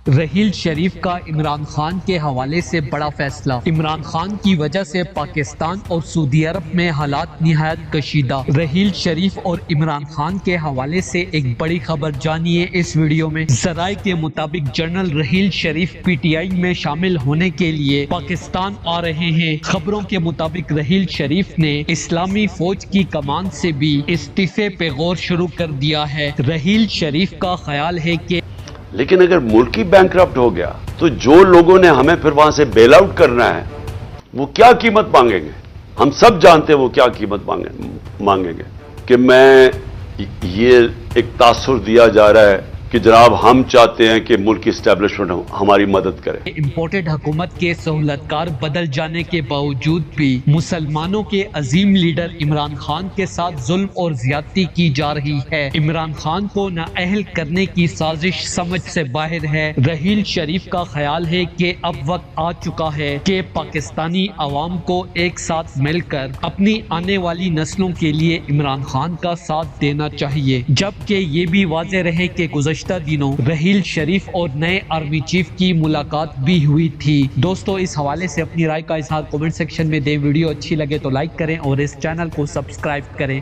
رحیل شریف کا عمران خان کے حوالے سے بڑا فیصلہ۔ عمران خان کی وجہ سے پاکستان اور سعودی عرب میں حالات نہایت کشیدہ۔ رحیل شریف اور عمران خان کے حوالے سے ایک بڑی خبر جانیے اس ویڈیو میں۔ ذرائع کے مطابق general Raheel Sharif P T I میں شامل ہونے کے لیے پاکستان آ رہے ہیں۔ خبروں کے مطابق رحیل شریف نے اسلامی فوج کی کمان سے بھی استعفے پہ غور شروع کر دیا ہے۔ رحیل شریف کا خیال ہے کہ لیکن اگر ملک ہی بینکرپٹ ہو گیا تو جو لوگوں نے ہمیں پھر وہاں سے بیل آؤٹ کرنا ہے وہ کیا قیمت مانگیں گے؟ ہم سب جانتے ہیں وہ کیا قیمت مانگیں گے کہ میں یہ ایک تاثر دیا جا رہا ہے کہ جناب ہم چاہتے ہیں کہ ملک کی اسٹیبلشمنٹ ہماری مدد کرے۔ امپورٹڈ حکومت کے سہولت کار بدل جانے کے باوجود بھی مسلمانوں کے عظیم لیڈر عمران خان کے ساتھ ظلم اور زیادتی کی جا رہی ہے۔ عمران خان کو نااہل کرنے کی سازش سمجھ سے باہر ہے۔ رحیل شریف کا خیال ہے کہ اب وقت آ چکا ہے کہ پاکستانی عوام کو ایک ساتھ مل کر اپنی آنے والی نسلوں کے لیے عمران خان کا ساتھ دینا چاہیے، جبکہ یہ بھی واضح رہے کہ گزشتہ دنوں رحیل شریف اور نئے آرمی چیف کی ملاقات بھی ہوئی تھی۔ دوستو اس حوالے سے اپنی رائے کا اظہار کمنٹ سیکشن میں دیں۔ ویڈیو اچھی لگے تو لائک کریں اور اس چینل کو سبسکرائب کریں۔